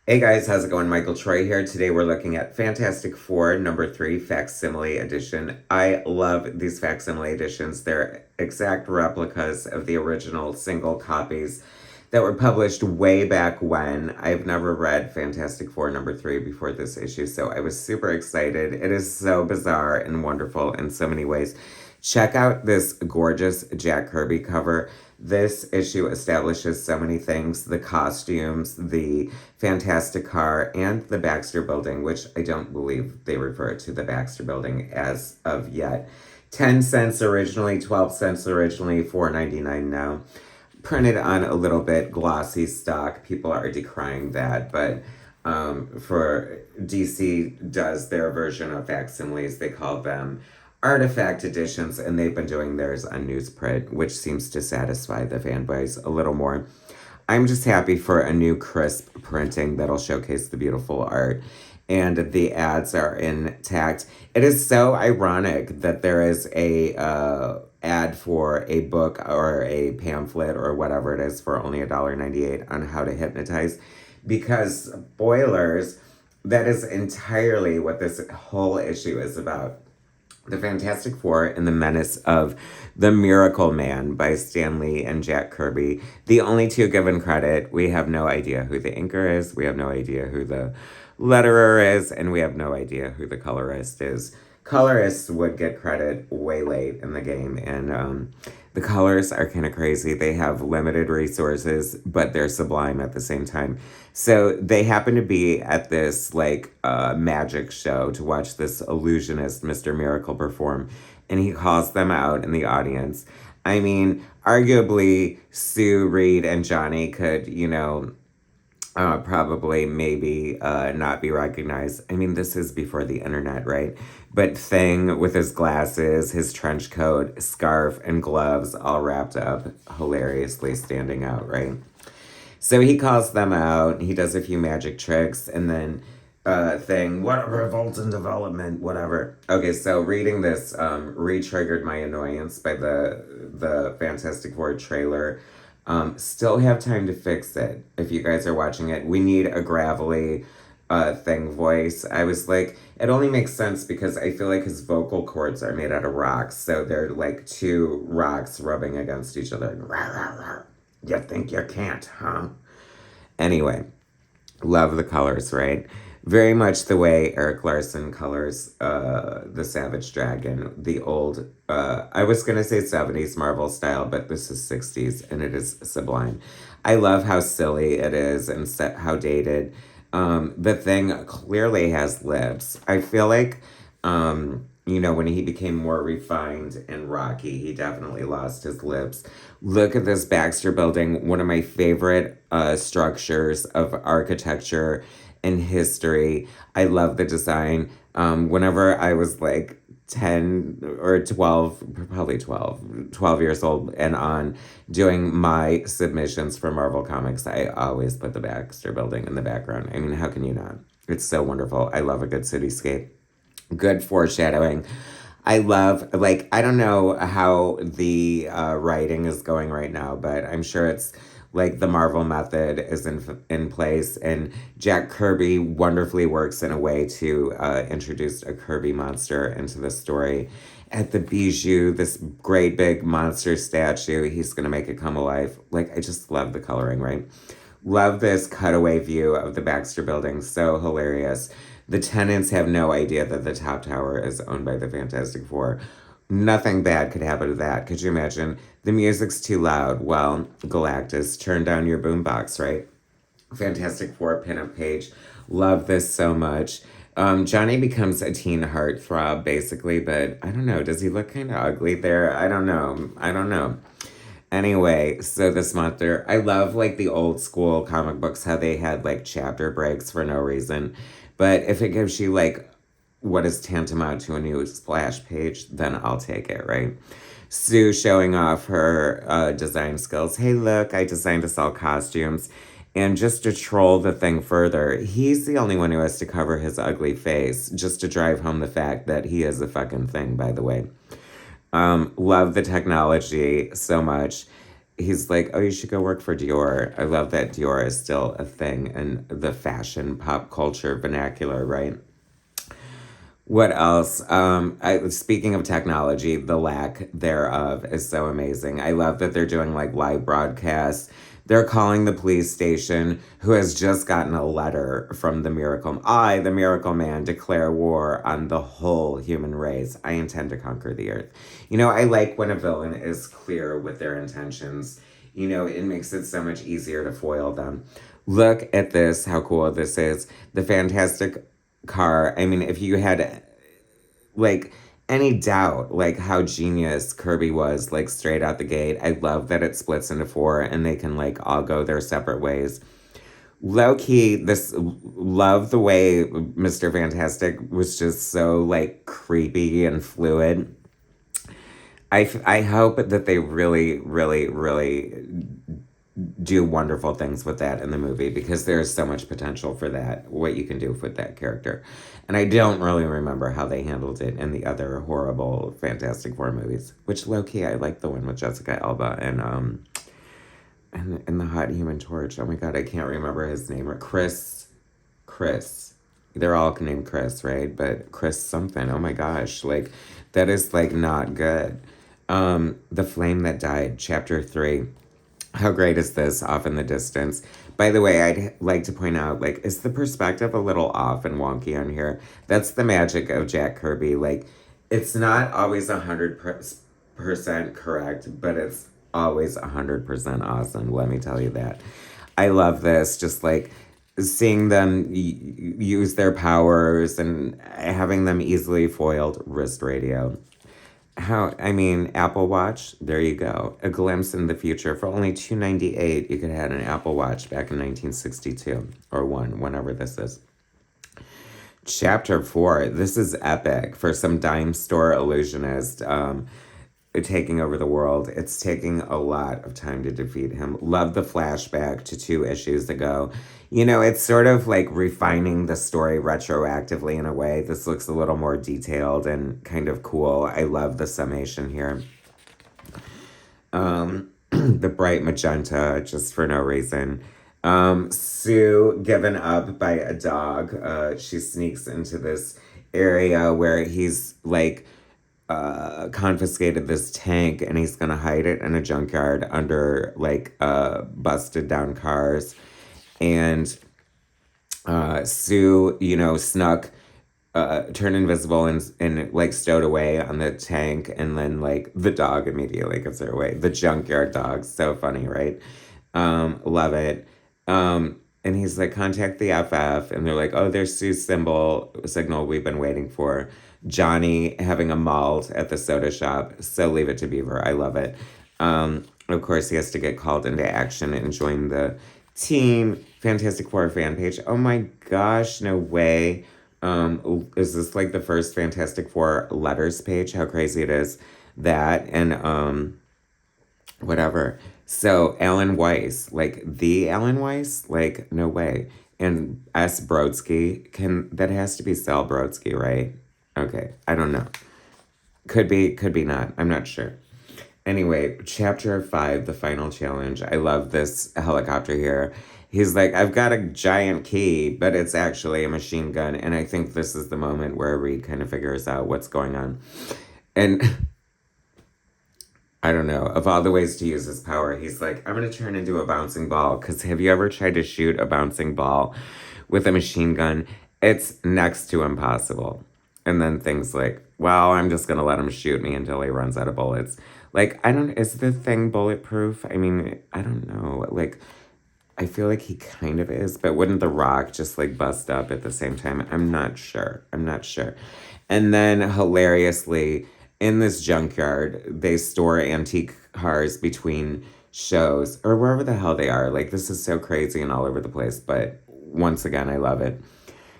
Hey guys, how's it going? Michael Troy here. Today we're looking at Fantastic Four number 3 Facsimile Edition. I love these Facsimile editions. They're exact replicas of the original single copies that were published way back when. I've never read Fantastic Four number 3 before this issue, so I was super excited. It is so bizarre and wonderful in so many ways. Check out this gorgeous Jack Kirby cover. This issue establishes so many things: the costumes, the Fantastic Car, and the Baxter Building, which I don't believe they refer to the Baxter Building as of yet. 10 cents originally, 12 cents originally, $4.99 now. Printed on a little bit glossy stock. People are decrying that, but for DC does their version of facsimiles, they call them artifact editions, and they've been doing theirs on newsprint, which seems to satisfy the fanboys a little more. I'm just happy for a new crisp printing that'll showcase the beautiful art, and the ads are intact. It is so ironic that there is a ad for a book or a pamphlet or whatever it is for only $1.98 on how to hypnotize, because spoilers, that is entirely what this whole issue is about. The Fantastic Four and the Menace of the Miracle Man by Stan Lee and Jack Kirby. The only two given credit. We have no idea who the inker is. We have no idea who the letterer is. And we have no idea who the colorist is. Colorists would get credit way late in the game. And the colors are kind of crazy. They have limited resources, but they're sublime at the same time. So they happen to be at this magic show to watch this illusionist, Mr. Miracle, perform. And he calls them out in the audience. I mean, arguably, Sue, Reed, and Johnny could, probably maybe not be recognized. I mean, this is before the internet, right? But Thing with his glasses, his trench coat, scarf, and gloves all wrapped up, hilariously standing out, right? So he calls them out. He does a few magic tricks, and then Thing, what a revolt and development, whatever. Okay, so reading this re-triggered my annoyance by the Fantastic Four trailer. Still have time to fix it. If you guys are watching it, we need a gravelly Thing voice. I was like, it only makes sense because I feel like his vocal cords are made out of rocks, so they're like two rocks rubbing against each other. You think you can't, huh? Anyway, love the colors, right? Very much the way Eric Larson colors the Savage Dragon, the old, I was going to say 70s Marvel style, but this is 60s, and it is sublime. I love how silly it is and how dated. The Thing clearly has lips. I feel like, when he became more refined and rocky, he definitely lost his lips. Look at this Baxter Building, one of my favorite structures of architecture in history. I love the design. Whenever I was like 10 or 12, probably 12 years old and on, doing my submissions for Marvel Comics, I always put the Baxter Building in the background. I mean, how can you not? It's so wonderful. I love a good cityscape. Good foreshadowing. I love, I don't know how the writing is going right now, but I'm sure it's like the Marvel method is in place, and Jack Kirby wonderfully works in a way to introduce a Kirby monster into the story. At the Bijou, this great big monster statue, he's going to make it come alive. I just love the coloring, right? Love this cutaway view of the Baxter Building. So hilarious. The tenants have no idea that the top tower is owned by the Fantastic Four. Nothing bad could happen to that. Could you imagine? The music's too loud. Well, Galactus, turn down your boombox, right? Fantastic Four pinup page. Love this so much. Johnny becomes a teen heartthrob, basically, but I don't know. Does he look kind of ugly there? I don't know. Anyway, so this monster, I love the old school comic books, how they had chapter breaks for no reason. But if it gives you what is tantamount to a new splash page, then I'll take it, right? Sue showing off her design skills. Hey, look, I designed us all costumes. And just to troll the Thing further, he's the only one who has to cover his ugly face, just to drive home the fact that he is a fucking thing, by the way. Love the technology so much. he's like, oh, you should go work for Dior. I love that Dior is still a thing in the fashion pop culture vernacular, right? What else? Speaking of technology, the lack thereof is so amazing. I love that they're doing like live broadcasts. They're calling the police station, who has just gotten a letter from the miracle. I, the miracle man, declare war on the whole human race. I intend to conquer the earth. You know, I like when a villain is clear with their intentions. You know, it makes it so much easier to foil them. Look at this, how cool this is. The Fantastic car. I mean, if you had like any doubt like how genius Kirby was like straight out the gate, I love that it splits into four and they can like all go their separate ways. Low key, this love the way Mr. Fantastic was just so like creepy and fluid. I hope that they really, really, really do wonderful things with that in the movie because there's so much potential for that, what you can do with that character. And I don't really remember how they handled it in the other horrible Fantastic Four movies, which low key I like the one with Jessica Alba and the hot Human Torch. Oh my god, I can't remember his name. Chris. They're all named Chris, right? But Chris something. Oh my gosh, like that is like not good. The Flame That Died, Chapter 3. How great is this off in the distance? By the way, I'd like to point out, like, is the perspective a little off and wonky on here? That's the magic of Jack Kirby. Like, it's not always 100% correct, but it's always 100% awesome. Let me tell you that. I love this. Just like seeing them use their powers and having them easily foiled. Wrist radio. Apple Watch, there you go. A glimpse in the future. For only $298, you could have had an Apple Watch back in 1962 or 1, whenever this is. Chapter 4. This is epic for some dime store illusionist taking over the world. It's taking a lot of time to defeat him. Love the flashback to 2 issues ago. You know, it's sort of like refining the story retroactively in a way. This looks a little more detailed and kind of cool. I love the summation here. The bright magenta, just for no reason. Sue given up by a dog. She sneaks into this area where he's like confiscated this tank and he's gonna hide it in a junkyard under like busted down cars. And Sue, you know, snuck, turned invisible and like stowed away on the tank, and then like the dog immediately gives her away. The junkyard dog, so funny, right? Love it. And he's like, contact the FF, and they're like, oh, there's Sue's signal we've been waiting for. Johnny having a malt at the soda shop, so Leave It to Beaver. I love it. Of course, he has to get called into action and join the team. Fantastic Four fan page. Oh my gosh, no way. Is this like the first Fantastic Four letters page? How crazy it is. That and whatever. So Alan Weiss, like the Alan Weiss, like no way. And S. Brodsky, that has to be Sal Brodsky, right? Okay, I don't know. Could be not. I'm not sure. Anyway, chapter 5, the final challenge. I love this helicopter here. He's like, I've got a giant key, but it's actually a machine gun. And I think this is the moment where Reed kind of figures out what's going on. And I don't know, of all the ways to use his power, he's like, I'm going to turn into a bouncing ball. Because have you ever tried to shoot a bouncing ball with a machine gun? It's next to impossible. And then things like, well, I'm just going to let him shoot me until he runs out of bullets. Like, is the thing bulletproof? I mean, I don't know. Like, I feel like he kind of is, but wouldn't the Rock just like bust up at the same time? I'm not sure. And then hilariously, in this junkyard, they store antique cars between shows or wherever the hell they are. Like, this is so crazy and all over the place, but once again, I love it.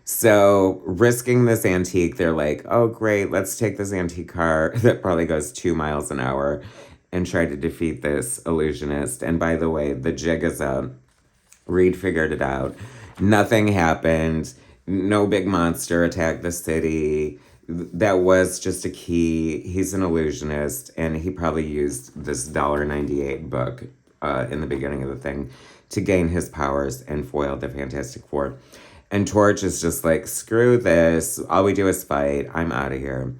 So, risking this antique, they're like, oh, great, let's take this antique car that probably goes 2 miles an hour and try to defeat this illusionist. And by the way, the jig is up. Reed figured it out. Nothing happened. No big monster attacked the city. That was just a key. He's an illusionist, and he probably used this $1.98 book in the beginning of the thing to gain his powers and foil the Fantastic Four. And Torch is just like, screw this. All we do is fight. I'm out of here.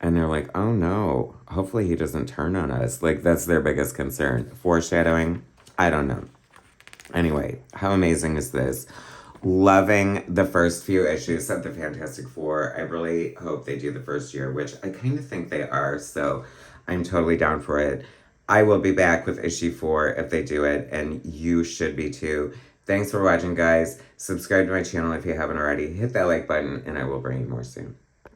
And they're like, oh no, hopefully he doesn't turn on us. Like, that's their biggest concern. Foreshadowing? I don't know. Anyway, how amazing is this? Loving the first few issues of the Fantastic Four. I really hope they do the first year, which I kind of think they are. So I'm totally down for it. I will be back with issue 4 if they do it, and you should be too. Thanks for watching, guys. Subscribe to my channel if you haven't already. Hit that like button, and I will bring you more soon.